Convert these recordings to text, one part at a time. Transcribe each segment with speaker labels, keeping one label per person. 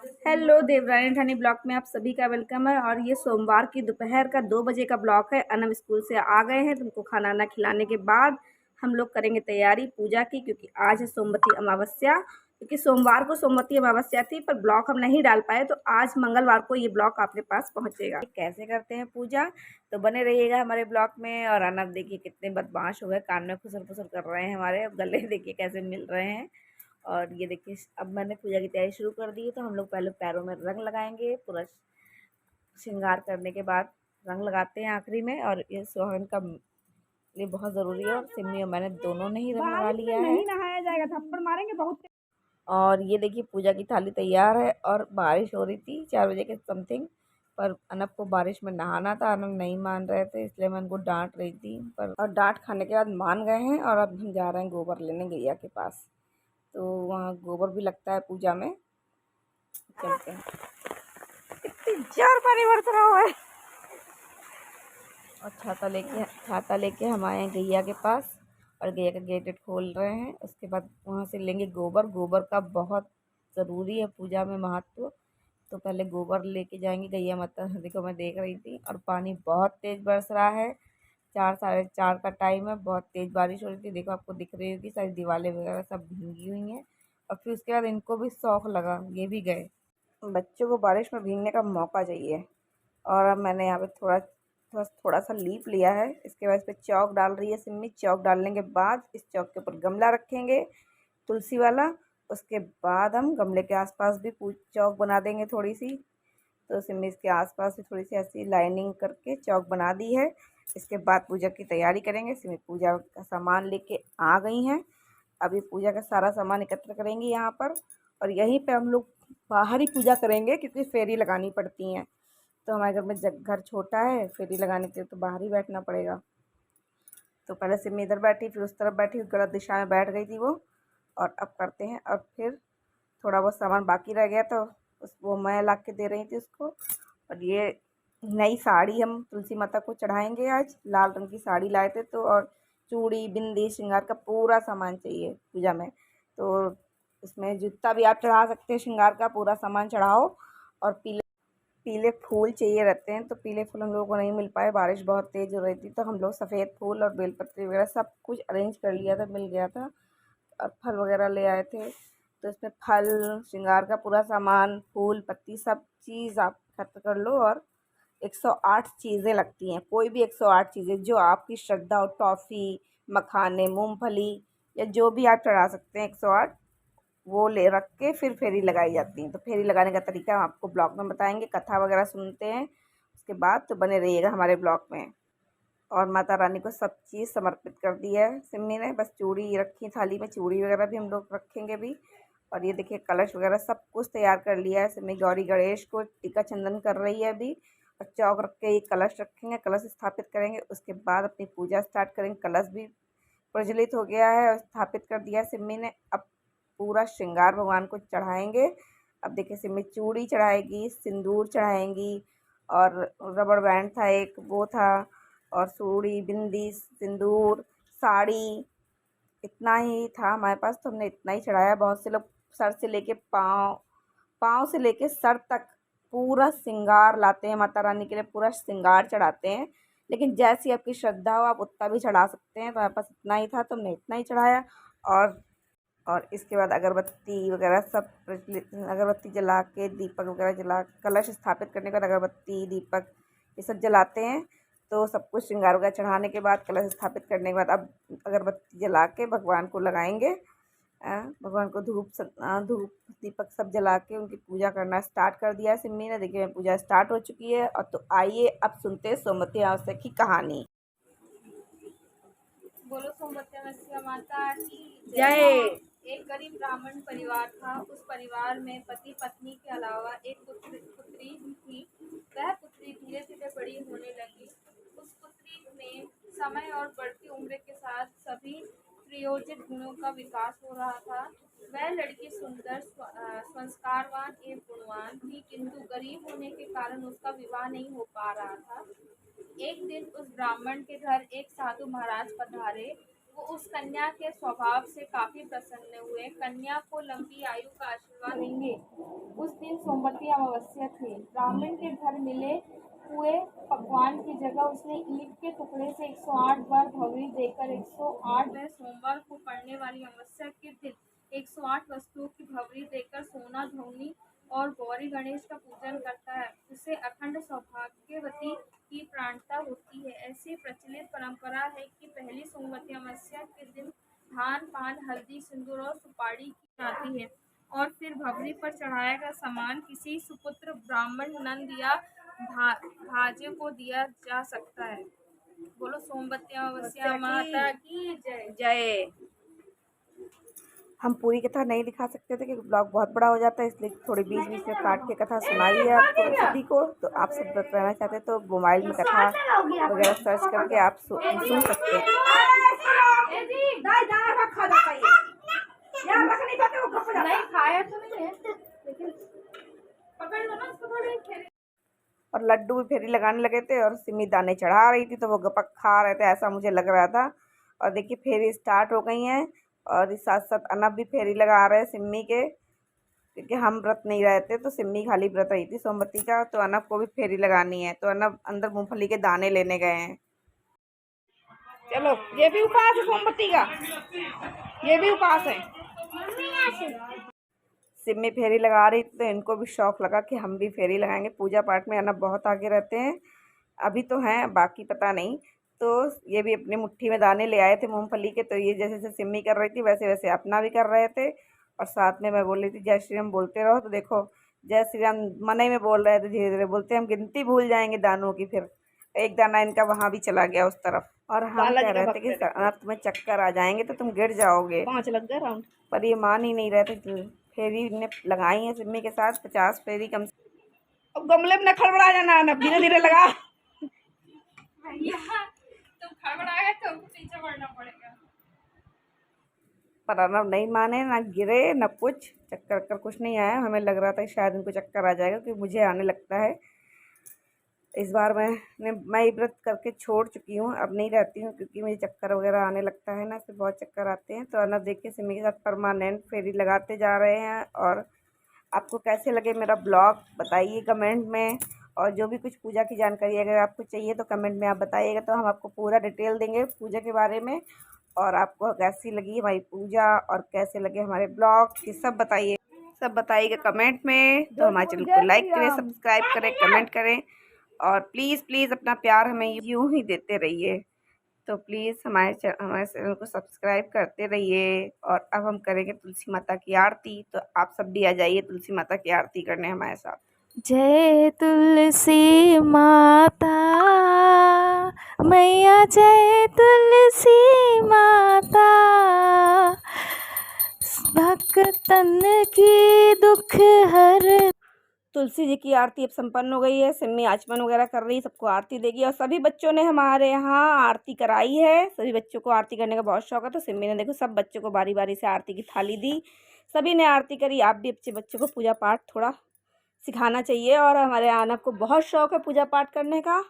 Speaker 1: Hello, देवरानी ठानी block में आप सभी का वेलकम है। और ये सोमवार की दोपहर का 2 बजे का ब्लॉक है। अनम स्कूल से आ गए हैं, तुमको खाना वाना खिलाने के बाद हम लोग करेंगे तैयारी पूजा की, क्योंकि आज है सोमवती अमावस्या। क्योंकि सोमवार को सोमवती अमावस्या थी, पर ब्लॉक हम नहीं डाल पाए, तो आज मंगलवार को ये ब्लॉक आपके पास पहुंचेगा। कैसे करते हैं पूजा, तो बने रहिएगा हमारे ब्लॉक में। और अनब देखिए कितने बदमाश हो गए, कान में खुसर खुसर कर रहे हैं हमारे, अब गले देखिए कैसे मिल रहे हैं। और ये देखिए अब मैंने पूजा की तैयारी शुरू कर दी है। तो हम लोग पहले पैरों में रंग लगाएंगे, पूरा श्रृंगार करने के बाद रंग लगाते हैं आखिरी में। और ये सुहागन का लिए बहुत ज़रूरी है। और सिम्मी और मैंने दोनों ने ही रंग लगा लिया है। नहीं नहाया जाएगा, थप्पड़ मारेंगे बहुत। और ये देखिए पूजा की थाली तैयार है। और बारिश हो रही थी 4 बजे के समथिंग, पर अनब को बारिश में नहाना था। अनब नहीं मान रहे थे, इसलिए मैं उनको डांट रही थी, पर और डांट खाने के बाद मान गए हैं। और अब हम जा रहे हैं गोबर लेने गैया के पास। तो वहाँ गोबर भी लगता है पूजा में। चलते हैं। इतनी जार पानी बरस रहा हुआ है। और छाता लेके हम आए हैं गैया के पास। और गैया का गेट खोल रहे हैं। उसके बाद वहाँ से लेंगे गोबर। गोबर का बहुत ज़रूरी है पूजा में महत्व। तो पहले गोबर लेके जाएंगे गैया माता। देखो मैं देख रही थी। और पानी बहुत तेज़ बरस रहा है। 4 साढ़े 4 का टाइम है, बहुत तेज़ बारिश हो रही थी। देखो आपको दिख रही होगी, सारी दीवारें वगैरह सब भीगी हुई हैं। और फिर उसके बाद इनको भी शौक लगा, ये भी गए। बच्चों को बारिश में भीगने का मौका चाहिए। और अब मैंने यहाँ पे थोड़ा सा लीप लिया है। इसके बाद इस पर चौक डाल रही है सिम्मी। चौक डालने के बाद इस चौक के ऊपर गमला रखेंगे, तुलसी वाला। उसके बाद हम गमले के आसपास भी चौक बना देंगे थोड़ी सी। तो सिम्मी इसके आसपास भी थोड़ी सी ऐसी लाइनिंग करके चौक बना दी है। इसके बाद पूजा की तैयारी करेंगे। सिम्मी पूजा का सामान लेके आ गई हैं। अभी पूजा का सारा सामान एकत्र करेंगे यहाँ पर। और यहीं पे हम लोग बाहर ही पूजा करेंगे, क्योंकि फेरी लगानी पड़ती हैं। तो हमारे घर में घर छोटा है, फेरी लगाने के लिए तो बाहर ही बैठना पड़ेगा। तो पहले सिम्मी इधर बैठी, फिर उस तरफ बैठी, गलत दिशा में बैठ गई थी वो। और अब करते हैं। और फिर थोड़ा बहुत सामान बाकी रह गया, तो वो मैं ला के दे रही थी उसको। और ये नई साड़ी हम तुलसी माता को चढ़ाएंगे आज। लाल रंग की साड़ी लाए थे तो। और चूड़ी बिंदी श्रृंगार का पूरा सामान चाहिए पूजा में। तो इसमें जितना भी आप चढ़ा सकते हैं श्रृंगार का पूरा सामान चढ़ाओ। और पीले पीले फूल चाहिए रहते हैं, तो पीले फूल हम लोगों को नहीं मिल पाए, बारिश बहुत तेज़ हो रही थी। तो हम लोग सफ़ेद फूल और बेलपत्री वगैरह सब कुछ अरेंज कर लिया था, मिल गया था। और फल वगैरह ले आए थे। तो इसमें फल, श्रृंगार का पूरा सामान, फूल पत्ती सब चीज़ आप इकट्ठा कर लो। और 108 चीज़ें लगती हैं, कोई भी 108 चीज़ें जो आपकी श्रद्धा हो। टॉफ़ी, मखाने, मूंगफली, या जो भी आप चढ़ा सकते हैं 108, वो ले रख के फिर फेरी लगाई जाती है। तो फेरी लगाने का तरीका हम आपको ब्लॉग में बताएंगे, कथा वगैरह सुनते हैं उसके बाद। तो बने रहिएगा हमारे ब्लॉग में। और माता रानी को सब चीज़ समर्पित कर दी है सिम्मी ने, बस चूड़ी रखी थाली में, चूड़ी वगैरह भी हम लोग रखेंगे भी। और ये देखिए कलश वगैरह सब कुछ तैयार कर लिया है सिम्मी। गौरी गणेश को टीका चंदन कर रही है अभी। और चौक रख के ये कलश रखेंगे, कलश स्थापित करेंगे। उसके बाद अपनी पूजा स्टार्ट करेंगे। कलश भी प्रज्वलित हो गया है और स्थापित कर दिया है सिम्मी ने। अब पूरा श्रृंगार भगवान को चढ़ाएंगे। अब देखिए सिम्मी चूड़ी चढ़ाएगी, सिंदूर चढ़ाएंगी। और रबड़ बैंड था एक, वो था। और चूड़ी बिंदी सिंदूर साड़ी, इतना ही था हमारे पास, तो हमने इतना ही चढ़ाया। बहुत से लोग सर से लेके पाँव, पाँव से लेके सर तक पूरा श्रृंगार लाते हैं माता रानी के लिए, पूरा श्रृंगार चढ़ाते हैं। लेकिन जैसी आपकी श्रद्धा हो आप उतना भी चढ़ा सकते हैं। तो हमारे पास इतना ही था, तो हमने इतना ही चढ़ाया। और और इसके बाद अगरबत्ती वगैरह सब अगरबत्ती जला के, दीपक वगैरह जला, कलश स्थापित करने के बाद अगरबत्ती दीपक ये सब जलाते हैं। तो सब कुछ श्रृंगार वगैरह चढ़ाने के बाद, कलश स्थापित करने के बाद, अब अगरबत्ती जला के भगवान को लगाएंगे। भगवान को धूप दीपक सब जला के उनकी पूजा करना स्टार्ट कर दिया है सिम्मी ने। देखिए पूजा स्टार्ट हो चुकी है। और तो आइए अब सुनते हैं सोमवती अमावस्या की कहानी।
Speaker 2: बोलो सोमवती अमावस्या माता की
Speaker 1: जय।
Speaker 2: एक गरीब ब्राह्मण परिवार था। उस परिवार में पति पत्नी के अलावा एक पुत्री भी थी। वह पुत्री धीरे धीरे बड़ी होने लगी। उस पुत्री में समय और बढ़ती उम्र के साथ सभी प्रयोजित गुणों का विकास हो रहा था। वह लड़की सुंदर, संस्कारवान एवं गुणवान थी, किंतु गरीब होने के कारण उसका विवाह नहीं हो पा रहा था। एक दिन उस ब्राह्मण के घर एक साधु महाराज पधारे। वो उस कन्या के स्वभाव से काफी प्रसन्न हुए। कन्या को लंबी आयु का आशीर्वाद देंगे। उस दिन सोमवती अमावस्या थे। ब्राह्मण के घर मिले हुए पकवान की जगह उसने ईंट के टुकड़े से 108 बार भवरी देकर 108 वह सोमवार को पड़ने वाली अमावस्या के दिन 108 वस्तुओं की भवरी देकर सोना धोनी और गौरी गणेश का पूजन करता है। उसे अखंड सौभाग्यवती की प्राणता होती है। ऐसी प्रचलित परंपरा है कि पहली सोमवती अमावस्या के दिन धान, पान, हल्दी, सिंदूर और सुपारी की जाती है और फिर भवरी पर चढ़ाया गया सामान किसी सुपुत्र ब्राह्मण, नंद या भाजे को दिया जा सकता है। बोलो सोमवती अमावस्या माता की जय।
Speaker 1: जय। हम पूरी कथा नहीं दिखा सकते थे क्योंकि ब्लॉग बहुत बड़ा हो जाता है, इसलिए थोड़ी बीच बीच में काट के कथा सुनाई है आपको सभी को। तो आप सब व्रत रहना चाहते हैं तो मोबाइल में कथा वगैरह सर्च करके आप सुन सकते हैं। और लड्डू भी फेरी लगाने लगे थे और सिमी दाने चढ़ा रही थी तो वो गपक खा रहे थे, ऐसा मुझे लग रहा था। और देखिए फेरी स्टार्ट हो गई हैं और इस साथ साथ अनब भी फेरी लगा रहे हैं सिम्मी के, क्योंकि हम व्रत नहीं रहे थे तो सिम्मी खाली व्रत रही थी सोमवती का, तो अनब को भी फेरी लगानी है। तो अनब अंदर मूंगफली के दाने लेने गए हैं। चलो, ये भी उपवास है सोमवती का, ये भी उपवास है। सिम्मी फेरी लगा रही तो इनको भी शौक लगा कि हम भी फेरी लगाएंगे। पूजा पाठ में अनब बहुत आगे रहते हैं, अभी तो हैं, बाकी पता नहीं। तो ये भी अपनी मुट्ठी में दाने ले आए थे मूंगफली के, तो ये जैसे जैसे सिम्मी कर रही थी वैसे वैसे अपना भी कर रहे थे। और साथ में मैं बोल रही थी जय श्री राम बोलते रहो, तो देखो जय श्री राम मन में बोल रहे थे, धीरे धीरे बोलते हम गिनती भूल जाएंगे दानों की। फिर एक दाना इनका वहाँ भी चला गया उस तरफ। और हम कह रहे थे कि अगर तुम्हें चक्कर आ जाएंगे तो तुम गिर जाओगे, 5 लग गए राउंड, पर ये मान ही नहीं रहे थे। फेरी ने लगाई है सिम्मी के साथ 50 फेरी कम से। अब गमले में न खड़बड़ा जाना, न धीरे धीरे लगा।
Speaker 2: तुम खड़बड़ाए तो पीछे बढ़ना पड़ेगा।
Speaker 1: पर अनब नहीं माने, ना गिरे न कुछ, चक्कर कुछ नहीं आया। हमें लग रहा था शायद इनको चक्कर आ जाएगा क्योंकि मुझे आने लगता है। इस बार मैं ही व्रत करके छोड़ चुकी हूँ, अब नहीं रहती हूँ क्योंकि मुझे चक्कर वगैरह आने लगता है ना, फिर बहुत चक्कर आते हैं। तो अनब देखिए सिमी के साथ परमानेंट फेरी लगाते जा रहे हैं। और आपको कैसे लगे मेरा ब्लॉग बताइए कमेंट में, और जो भी कुछ पूजा की जानकारी अगर आपको चाहिए तो कमेंट में आप बताइएगा, तो हम आपको पूरा डिटेल देंगे पूजा के बारे में। और आपको कैसी लगी हमारी पूजा और कैसे लगे हमारे ब्लॉग, ये सब बताइएगा कमेंट में। तो हमारे चैनल को लाइक करें, सब्सक्राइब करें, कमेंट करें और प्लीज़ अपना प्यार हमें यूँ ही देते रहिए। तो प्लीज़ हमारे चैनल को सब्सक्राइब करते रहिए। और अब हम करेंगे तुलसी माता की आरती, तो आप सब भी आ जाइए तुलसी माता की आरती करने हमारे साथ।
Speaker 3: जय तुलसी माता मैया, जय तुलसी माता, भक्तन की दुख हर।
Speaker 1: तुलसी जी की आरती अब संपन्न हो गई है। सिम्मी आचमन वगैरह कर रही, सबको आरती देगी। और सभी बच्चों ने हमारे यहाँ आरती कराई है, सभी बच्चों को आरती करने का बहुत शौक है। तो सिम्मी ने देखो सब बच्चों को बारी बारी से आरती की थाली दी, सभी ने आरती करी। आप भी अच्छे बच्चों को पूजा पाठ थोड़ा सिखाना चाहिए। और हमारे आनब को बहुत शौक है पूजा पाठ करने का।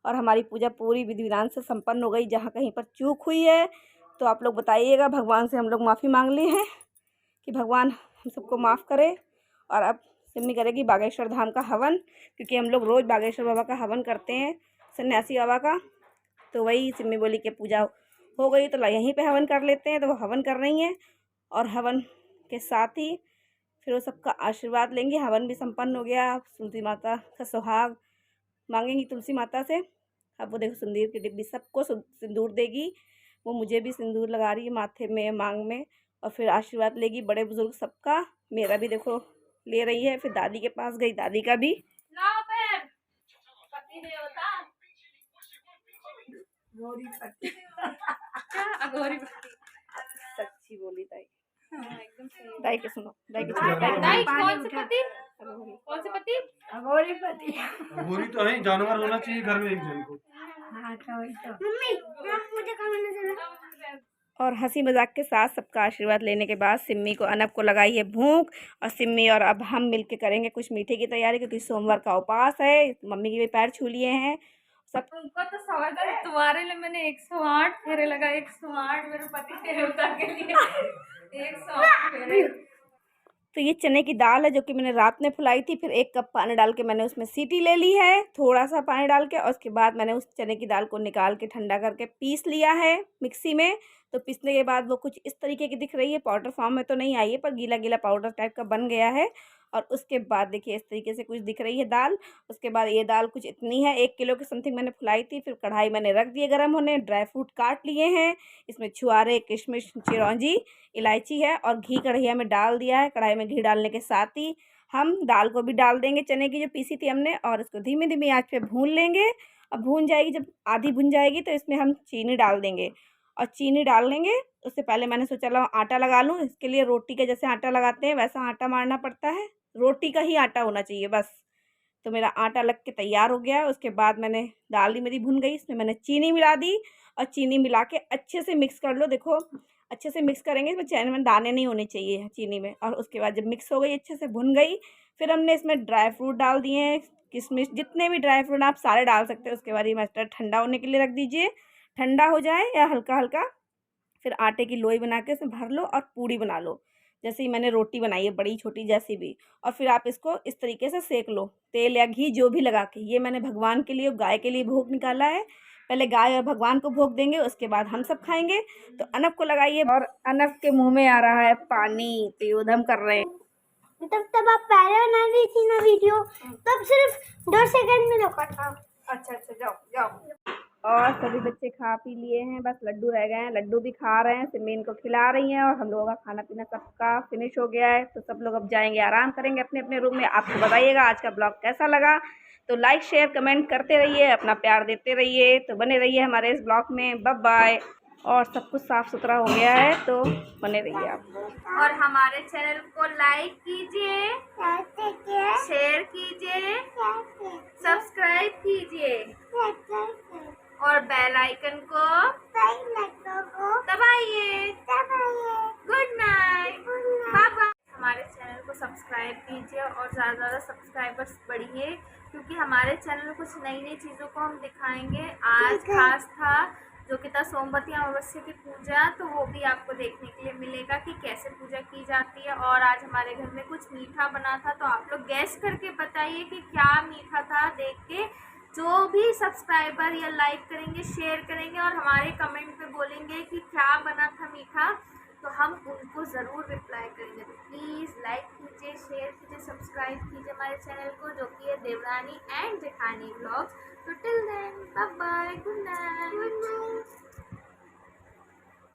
Speaker 1: और हमारी पूजा पूरी विधि विधान से संपन्न हो गई। जहाँ कहीं पर चूक हुई है तो आप लोग बताइएगा, भगवान से हम लोग माफ़ी मांग ली है कि भगवान हम सबको माफ़ करे। और अब सिम्मी करेगी बागेश्वर धाम का हवन, क्योंकि हम लोग रोज़ बागेश्वर बाबा का हवन करते हैं, सन्यासी बाबा का। तो वही सिम्मी बोली कि पूजा हो गई तो यहीं पे हवन कर लेते हैं, तो वो हवन कर रही हैं। और हवन के साथ ही फिर वो सबका आशीर्वाद लेंगे। हवन भी संपन्न हो गया, तुलसी माता का सुहाग मांगेंगी तुलसी माता से। अब वो देखो सिंदूर की डिब्बी सबको सिंदूर देगी, वो मुझे भी सिंदूर लगा रही है माथे में, मांग में। और फिर आशीर्वाद लेगी बड़े बुजुर्ग सबका, मेरा भी देखो ले रही है। फिर दादी के पास गई, दादी का भी सच्ची बोली दाई।
Speaker 2: एकदम सही।
Speaker 1: दाई के सुनो, दाई के
Speaker 2: दाई कौन से पति? कौन से पति?
Speaker 4: अघोरी पति। अघोरी तो है, जानवर होना चाहिए घर में एक जन को। हाँ तो मम्मी मुझे कहाँ नजर।
Speaker 1: और हंसी मजाक के साथ सबका आशीर्वाद लेने के बाद सिम्मी को अनब को लगाई है भूख। और सिम्मी और अब हम मिलके करेंगे कुछ मीठे की तैयारी, क्योंकि सोमवार का उपवास है। मम्मी के भी पैर छू लिए हैं सब।
Speaker 2: तुमको तो समझ है, तुम्हारे लिए मैंने 108 फेरे लगा, 108 मेरे पति देवता के लिए 108 फेरे।
Speaker 1: तो ये चने की दाल है जो कि मैंने रात में फुलाई थी। फिर 1 कप पानी डाल के मैंने उसमें सीटी ले ली है, थोड़ा सा पानी डाल के, और उसके बाद मैंने उस चने की दाल को निकाल के ठंडा करके पीस लिया है मिक्सी में। तो पीसने के बाद वो कुछ इस तरीके की दिख रही है, पाउडर फॉर्म में तो नहीं आई है पर गीला गीला पाउडर टाइप का बन गया है। और उसके बाद देखिए इस तरीके से कुछ दिख रही है दाल। उसके बाद ये दाल कुछ इतनी है, 1 किलो के समथिंग मैंने फुलाई थी। फिर कढ़ाई मैंने रख दिए गर्म होने, ड्राई फ्रूट काट लिए हैं, इसमें छुआरे, किशमिश, चिरौंजी, इलायची है, और घी कढ़ैया में डाल दिया है। कढ़ाई में घी डालने के साथ ही हम दाल को भी डाल देंगे, चने की जो पीसी थी हमने, और इसको धीमी धीमी आंच पे भून लेंगे। अब भून जाएगी, जब आधी भुन जाएगी तो इसमें हम चीनी डाल देंगे, और चीनी डाल लेंगे। उससे पहले मैंने सोचा लो आटा लगा लूँ। इसके लिए रोटी के जैसे आटा लगाते हैं वैसा आटा मारना पड़ता है, रोटी का ही आटा होना चाहिए बस। तो मेरा आटा लग के तैयार हो गया है। उसके बाद मैंने दाल ही मेरी भुन गई, इसमें मैंने चीनी मिला दी, और चीनी मिला के अच्छे से मिक्स कर लो। देखो अच्छे से मिक्स करेंगे, इसमें चने में दाने नहीं होने चाहिए चीनी में। और उसके बाद जब मिक्स हो गई, अच्छे से भुन गई, फिर हमने इसमें ड्राई फ्रूट डाल दिए हैं, किशमिश, जितने भी ड्राई फ्रूट आप सारे डाल सकते हो। उसके बाद ये मस्टर्ड ठंडा होने के लिए रख दीजिए, ठंडा हो जाए या हल्का हल्का। फिर आटे की लोई बना के उसमें भर लो और पूड़ी बना लो, जैसे ही मैंने रोटी बनाई है बड़ी छोटी जैसी भी। और फिर आप इसको इस तरीके से सेक लो, तेल या घी जो भी लगा के। ये मैंने भगवान के लिए, गाय के लिए भोग निकाला है। पहले गाय और भगवान को भोग देंगे, उसके बाद हम सब खाएंगे। तो अनफ को लगाइए, और अनफ के मुंह में आ रहा है पानी, तो ये उधम कर रहे हैं।
Speaker 5: तब आप पहले बना रही थी ना वीडियो, तब सिर्फ 2 सेकंड में रोका था।
Speaker 1: अच्छा जाओ जाओ। और सभी बच्चे खा पी लिए हैं, बस लड्डू रह गए हैं, लड्डू भी खा रहे हैं, सिमीन को खिला रही हैं, और हम लोगों का खाना पीना सबका फिनिश हो गया है। तो सब लोग अब जाएंगे, आराम करेंगे अपने अपने रूम में। आपको बताइएगा आज का ब्लॉग कैसा लगा, तो लाइक शेयर कमेंट करते रहिए, अपना प्यार देते रहिए। तो बने रहिए हमारे इस ब्लॉग में। Bye bye. और सब कुछ साफ़ सुथरा हो गया है, तो बने रहिए आप।
Speaker 2: और हमारे चैनल को लाइक कीजिए, शेयर कीजिए, सब्सक्राइब कीजिए, और बेल आइकन को दबाइए। Good night, bye bye. हमारे चैनल को सब्सक्राइब कीजिए और ज़्यादा से ज़्यादा सब्सक्राइबर्स बढ़िए, क्योंकि हमारे चैनल में कुछ नई नई चीज़ों को हम दिखाएंगे। आज खास था जो कि था सोमवती अमावस्या की पूजा, तो वो भी आपको देखने के लिए मिलेगा कि कैसे पूजा की जाती है। और आज हमारे घर में कुछ मीठा बना था, तो आप लोग गैस करके बताइए कि क्या मीठा था। देख के जो भी सब्सक्राइबर या लाइक करेंगे, शेयर करेंगे, और हमारे कमेंट में बोलेंगे कि क्या बना था मीठा, तो हम उनको ज़रूर रिप्लाई करेंगे। तो प्लीज़ लाइक कीजिए, शेयर कीजिए, सब्सक्राइब कीजिए हमारे चैनल को, जो कि है देवरानी एंड जेठानी व्लॉग्स। तो till then, bye bye, good night.